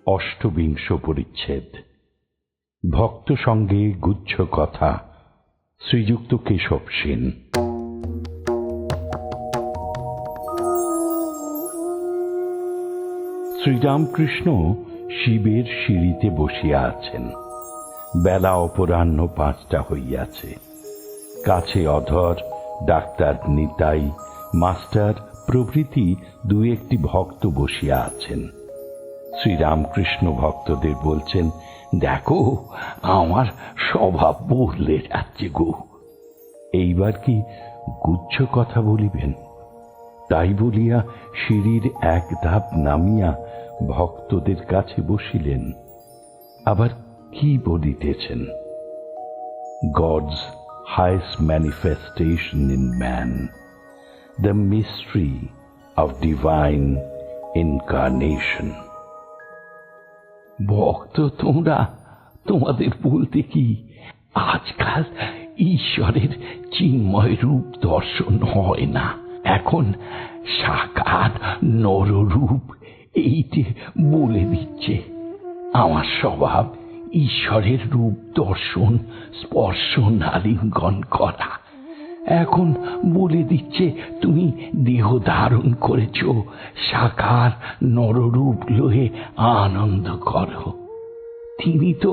অষ্টবিংশ পরিচ্ছেদ। ভক্ত সঙ্গে গুচ্ছ কথা। শ্রীযুক্ত কেশব সেন। শ্রীরামকৃষ্ণ শিবের সিঁড়িতে বসিয়া আছেন। বেলা অপরাহ্ন 5টা হইয়াছে। কাছে অধর, ডাক্তার নিতাই, মাস্টার প্রভৃতি দু একটি ভক্ত বসিয়া আছেন। শ্রীরামকৃষ্ণ ভক্তদের বলছেন, দেখো আমার স্বভাব বদলে যাচ্ছে গো। এইবার কি গুচ্ছ কথা বলিবেন? তাই বলিয়া সিঁড়ির এক ধাপ নামিয়া ভক্তদের কাছে বসিলেন। আবার কি বলিতেছেন? God's highest manifestation in man, the mystery of divine incarnation. ভক্ত তোমরা, তোমাদের বলতে কি আজকাল ঈশ্বরের চিন্ময় রূপ দর্শন হয় না, এখন সাকার নররূপ এইটে বলে দিচ্ছে। আমার স্বভাব ঈশ্বরের রূপ দর্শন, স্পর্শন, আলিঙ্গন করা। এখন বলে দিচ্ছে তুমি দেহ ধারণ করেছ, সাকার নররূপ লয়ে আনন্দ করো। তিনি তো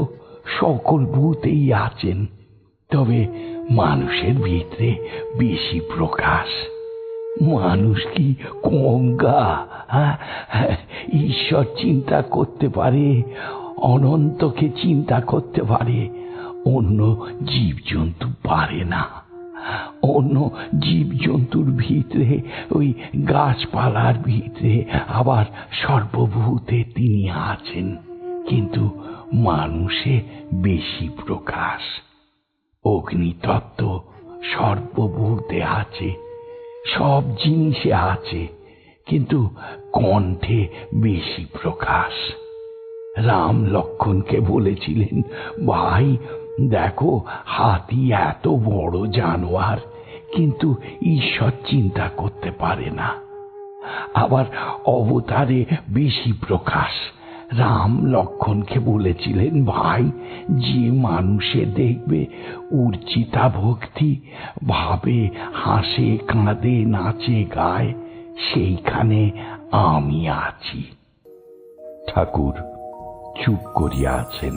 সকল ভূতেই আছেন, তবে মানুষের ভিতরে বেশি প্রকাশ। মানুষ কি কম গা? ঈশ্বর চিন্তা করতে পারে, অনন্তকে চিন্তা করতে পারে, অন্য জীবজন্তু পারে না। অন্য জীবজন্তুর ভিতরে, ওই গাছপালার ভিতরে আবার সর্বভূতে তিনি আছেন, কিন্তু মানুষে বেশি প্রকাশ। অগ্নিতত্ত্ব সর্বভূতে আছে, সব জিনিসে আছে, কিন্তু কণ্ঠে বেশি প্রকাশ। রাম লক্ষ্মণকে বলেছিলেন, ভাই দেখো হাতি এত বড় জানোয়ার, কিন্তু ঈশ্বর চিন্তা করতে পারে না। আবার অবতারে বেশি প্রকাশ। রাম লক্ষ্মণকে বলেছিলেন, ভাই যে মানুষে দেখবে উর্চিতা ভক্তি, ভাবে, হাসে, কাঁদে, নাচে, গায়, সেইখানে আমি আছি। ঠাকুর চুপ করিয়া আছেন।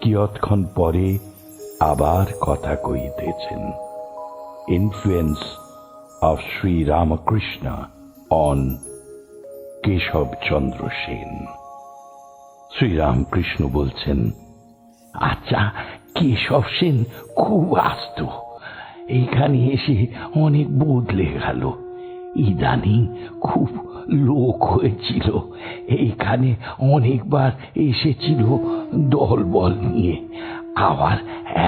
কিয়ৎক্ষণ পরে আবার কথা কহিতেছেন। Influence of Shri Ramakrishna on Keshab Chandra Sen. Shri Ramakrishna বলছেন, আচ্ছা কেশব সেন খুব আসত, এইখানে এসে অনেক বদলে গেল। ইদানিং খুব লোক হয়েছিল, এইখানে অনেকবার এসেছিল দলবল নিয়ে, আবার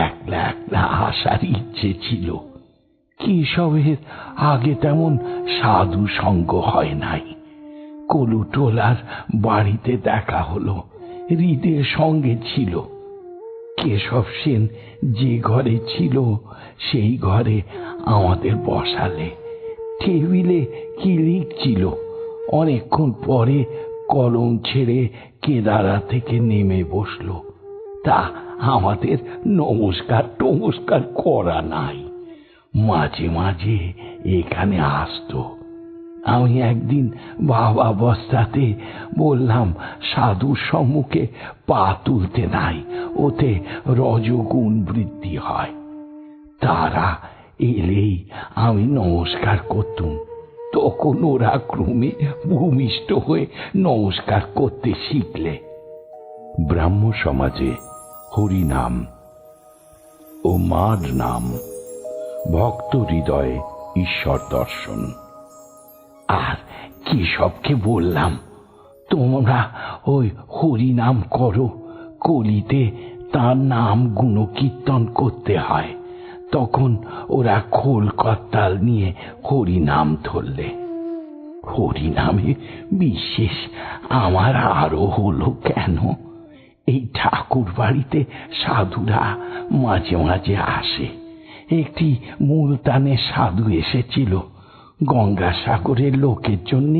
একলা একলা আসার ইচ্ছে ছিল। কেশবের আগে তেমন সাধু সঙ্গ হয় নাই। কলুটোলার বাড়িতে দেখা হলো, হৃদের সঙ্গে ছিল। কেশব সেন যে ঘরে ছিল সেই ঘরে আমাদের বসালে। টেবিলে কি লিখছিল, অনেকক্ষণ পরে কলম ছেড়ে কেদারা থেকে নেমে বসলো। তা আমাদের নমস্কার টমস্কার করা নাই। মাঝে মাঝে এখানে আসতো। আমি একদিন ভাবাবস্থাতে বললাম, সাধুর সম্মুখে পা তুলতে নাই, ওতে রজগুণ বৃদ্ধি হয়। তারা এলেই আমি নমস্কার করতুম, তখন ওরা ক্রমে ভূমিষ্ঠ হয়ে নমস্কার করতে শিখলে। ব্রাহ্ম সমাজে হরিনাম ও মার নাম, ভক্ত হৃদয়ে ঈশ্বর দর্শন। আর কেশবকে বললাম, তোমরা ওই হরিনাম করো, কলিতে তার নাম গুণকীর্তন করতে হয়। তখন ওরা খোল করতাল নিয়ে হরিনাম ধরলে। হরিনামে বিশেষ আমার আরো হলো কেন, এই ঠাকুর বাড়িতে সাধুরা মাঝে মাঝে আসে। একটি মুলতানের সাধু এসেছিল, গঙ্গাসাগরের লোকের জন্য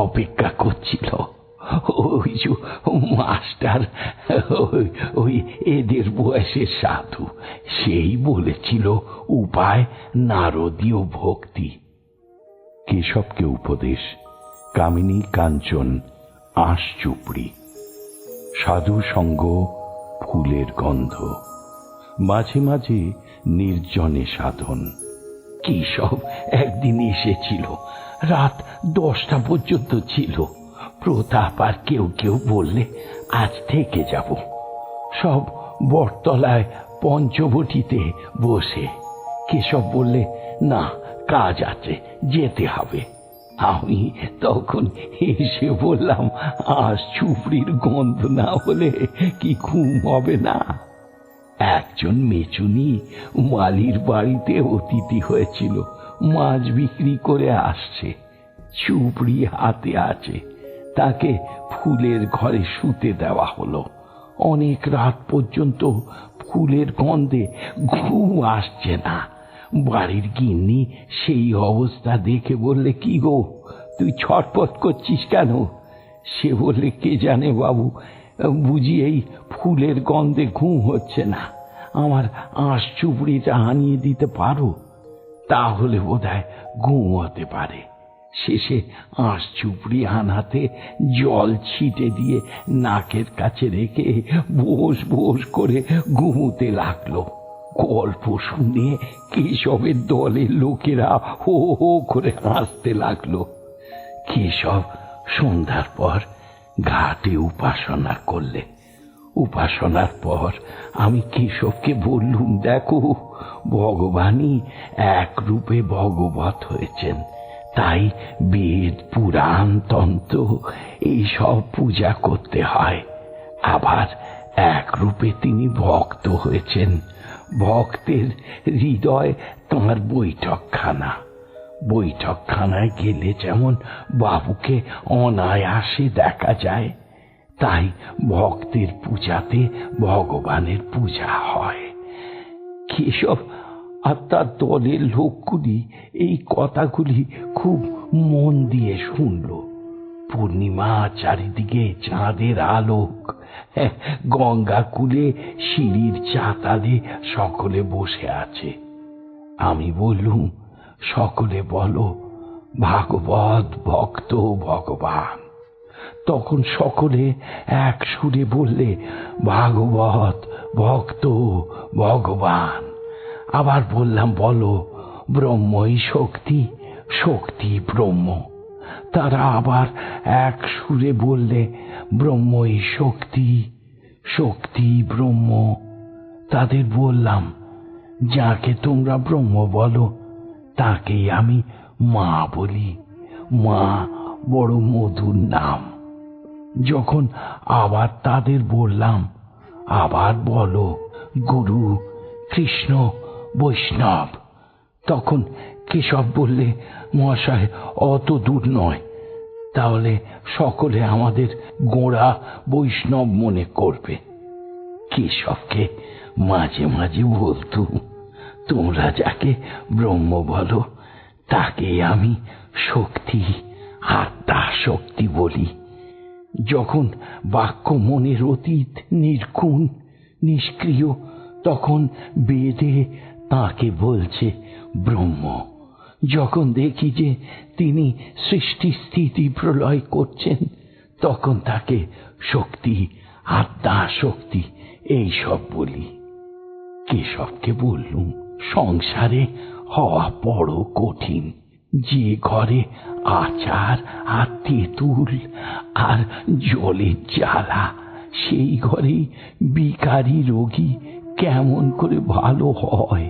অপেক্ষা করছিল। ওই যে মাস্টার, ওই এদের বয়সের সাধু, সেই বলেছিল উপায় নারদীয় ভক্তি। কেশবকে উপদেশ কামিনী কাঞ্চন আঁশচুপড়ি। সাধু সঙ্গ ফুলের গন্ধ, মাঝে মাঝে নির্জনে সাধন। কেশব একদিন এসেছিল, রাত 10টা পর্যন্ত ছিল। প্রতাপ আর কেউ কেউ বললে আজ থেকে যাব। সব বটতলায় পঞ্চবটিতে বসে। কেশব বললে না, কাজ আছে, যেতে হবে। আমি তখন এসে বললাম, আজ চুপড়ির গন্ধ না হলে কি ঘুম হবে না? একজন মেচুনি মালির বাড়িতে অতিথি হয়েছিল, মাছ বিক্রি করে আসছে। চুপড়ি হাতে আছে, তাকে ফুলের ঘরে শুতে দেওয়া হলো। অনেক রাত পর্যন্ত ফুলের গন্ধে ঘুম আসছে না। বাড়ির গিন্নি সেই অবস্থা দেখে বললে, কি গো, তুই ছটপট করছিস কেন? সে বললে, কে জানে বাবু, বুঝি এই ফুলের গন্ধে ঘুম হচ্ছে না। আমার আঁশচুপড়িটা আনিয়ে দিতে পারো? তাহলে বোধহয় ঘুম হতে পারে। শেষে আঁশচুপড়ি আনাতে জল ছিটে দিয়ে নাকের কাছে রেখে বোস বোস করে ঘুমোতে লাগলো। গল্প শুনে কেশবের দলের লোকেরা হো হো করে হাসতে লাগলো। কেশব সন্ধ্যার পর ঘাটে উপাসনা করলে। উপাসনার পর আমি কেশবকে বললুম, দেখো, ভগবানই এক রূপে ভগবত হয়েছেন, তাই বেদ পুরাণ তন্ত্র এইসব পূজা করতে হয়। আবার এক রূপে তিনি ভক্ত হয়েছেন, ভক্তের হৃদয় তাঁর বৈঠকখানা। বৈঠকখানায় গেলে যেমন বাবুকে অনায়াসে দেখা যায়, তাই ভক্তের পূজাতে ভগবানের পূজা হয়। কেশব আর তার দলের লোকগুলি এই কথাগুলি খুব মন দিয়ে শুনল। পূর্ণিমা, চারিদিকে চাঁদের আলোক, গঙ্গা কূলে সিঁড়ির চাতালে সকলে বসে আছে। আমি বললুম, সকলে বলো, ভাগবত ভক্ত ভগবান। তখন সকলে এক সুরে বললে, ভাগবত ভক্ত ভগবান। আবার বললাম, বলো, ব্রহ্মই শক্তি, শক্তি ব্রহ্ম। তারা আবার এক সুরে বললে, ব্রহ্মই শক্তি, শক্তি ব্রহ্ম। তাদের বললাম, যাকে তোমরা ব্রহ্ম বলো তাকেই আমি মা বলি। মা বড় মধুর নাম। যখন আবার তাদের বললাম, আবার বলো গুরু, কৃষ্ণ, বৈষ্ণব, তখন কেশব বললে, মহাশয়, অত দূর নয়, তাহলে সকলে আমাদের গোঁড়া বৈষ্ণব মনে করবে। কেশবকে মাঝে মাঝে বলতুম, তোমরা যাকে ব্রহ্ম বলো তাকে আমি শক্তি, আত্মা শক্তি বলি। যখন বাক্য মনের অতীত, নির্গুণ, নিষ্ক্রিয়, তখন বেদে তাকে বলছে ব্রহ্ম। যখন দেখি যে তিনি সৃষ্টি স্থিতি প্রলয় করছেন, তখন তাকে শক্তি, আত্মা শক্তি এইসব বলি। কেশবকে বললুম, সংসারে হওয়া বড় কঠিন। যে ঘরে আচার আর তেঁতুল আর জলের জ্বালা, সেই ঘরেই বিকারী রোগী কেমন করে ভালো হয়।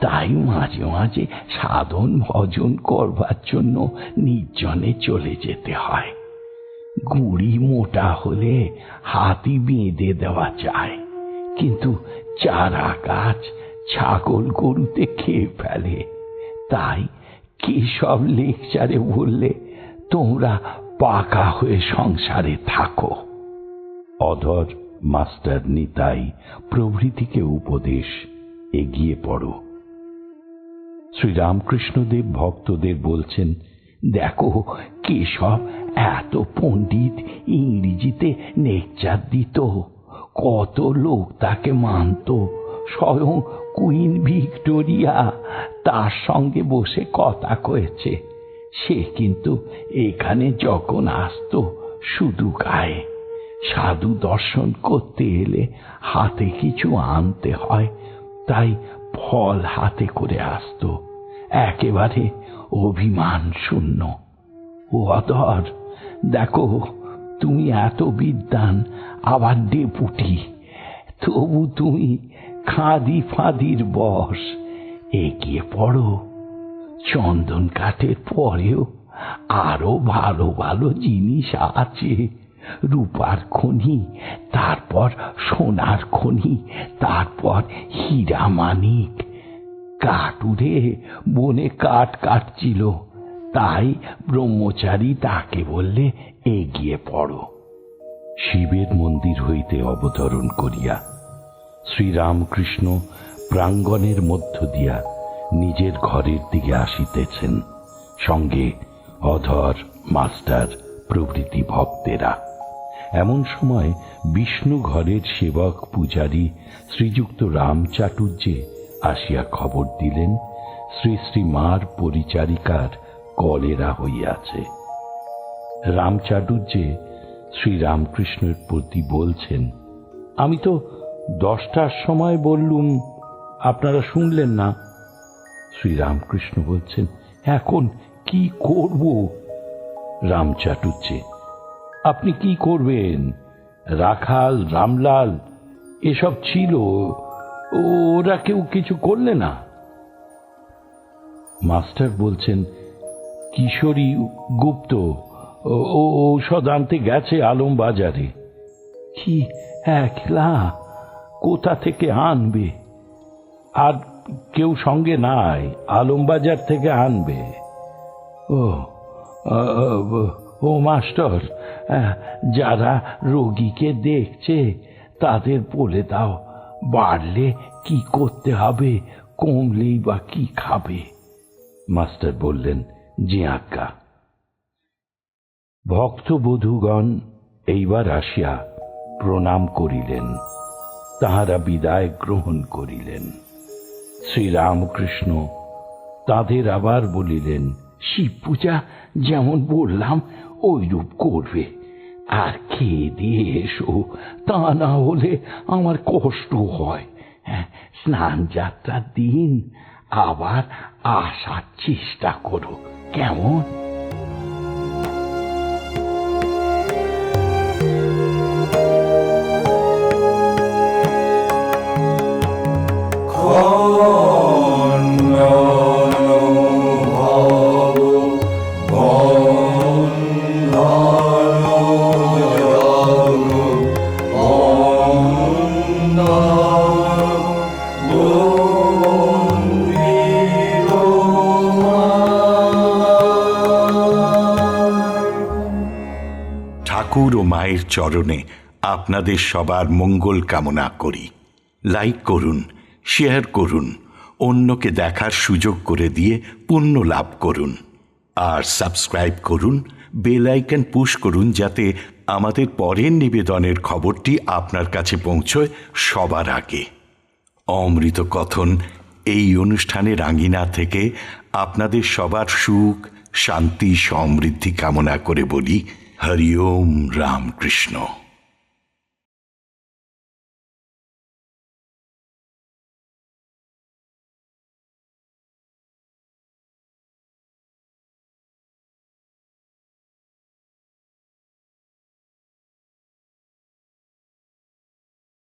তাই মাঝে মাঝে সাধন ভজন করবার জন্য নির্জনে চলে যেতে হয়। গুড়ি মোটা হলে হাতি বেঁধে দেওয়া যায়, কিন্তু চারা গাছ ছাগল গরুতে খেয়ে ফেলে। তাই কেশব লেকচারে বললে, তোমরা পাকা হয়ে সংসারে থাকো। অধর মাস্টার নিতাই প্রভৃতিকে উপদেশ, এগিয়ে পড়ো। শ্রীরামকৃষ্ণদেব ভক্তদের বলছেন, দেখো কেশব এত পণ্ডিত ইংরেজিতে লেকচার দিত, কত লোক তাকে মানত, স্বয়ং কুইন ভিক্টোরিয়া তার সঙ্গে বসে কথা কয়েছে। সে কিন্তু এখানে যখন আসতো শুধু গায়ে, সাধু দর্শন করতে এলে হাতে কিছু আনতে হয়, তাই ফল হাতে করে আসতো, একেবারে অভিমান শূন্য। ও অধর, দেখো তুমি এত বিদ্বান, আবার ডেপুটি, তবু তুমি খাদি ফাদির বস। এগিয়ে পড়ো, চন্দন কাঠের পরেও আরো ভালো ভালো জিনিস আছে, রূপার খনি, তারপর সোনার খনি, তারপর হীরা মানিক। কাটুরে বনে কাঠ কাটছিল, তাই ব্রহ্মচারী তাকে বললে এগিয়ে পড়ো। শিবের মন্দির হইতে অবতরণ করিয়া শ্রীরামকৃষ্ণ প্রাঙ্গণের মধ্য দিয়া নিজের ঘরের দিকে আসিতেছেন, সঙ্গে অধর, মাস্টার প্রভৃতি ভক্তেরা। এমন সময় বিষ্ণু ঘরের সেবক পূজারী শ্রীযুক্ত রামচাটুর্যে আসিয়া খবর দিলেন, শ্রী শ্রী মার পরিচারিকার কলেরা হইয়াছে। রামচাটুর্যে শ্রীরামকৃষ্ণের প্রতি বলছেন, আমি তো 10টার সময় বললুম, আপনারা শুনলেন না। শ্রীরামকৃষ্ণ বলছেন, এখন কি করব? রামচাটুর্যে, আপনি কি করবেন? রাখাল, রামলাল এসব ছিল, ওরা কেউ কিছু করলে না। মাস্টার বলছেন, কিশোরী গুপ্ত ঔষধ আনতে গেছে আলম বাজারে। কি একলা? কোথা থেকে আনবে? আর কেউ সঙ্গে নাই, আলমবাজার থেকে আনবে। ও মাস্টার, যারা রোগীকে দেখছে তাদের বলে দাও, বাড়লে কি করতে হবে, কমলেই বা কি খাবে। মাস্টার বললেন, জি আজ্ঞা। ভক্তবধূগণ এইবার আসিয়া প্রণাম করিলেন, তাহারা বিদায় গ্রহণ করিলেন। শ্রীরামকৃষ্ণ তাদের আবার বলিলেন, শিব পূজা যেমন বললাম ওইরূপ করবে, আর খেয়ে দিয়ে এসো, তা না হলে আমার কষ্ট হয়। স্নান যাত্রার দিন আবার আসার চেষ্টা করো, কেমন? ঠাকুর ও মায়ের চরণে আপনাদের সবার মঙ্গল কামনা করি। লাইক করুন, শেয়ার করুন, অন্যকে দেখার সুযোগ করে দিয়ে পুণ্য লাভ করুন। আর সাবস্ক্রাইব করুন, বেল আইকন পুশ করুন, যাতে আমাদের পরের নিবেদনের খবরটি আপনার কাছে পৌঁছয় সবার আগে। অমৃত কথন এই অনুষ্ঠানের আঙ্গিনা থেকে আপনাদের সবার সুখ, শান্তি, সমৃদ্ধি কামনা করে বলি, হরি ওম রামকৃষ্ণ।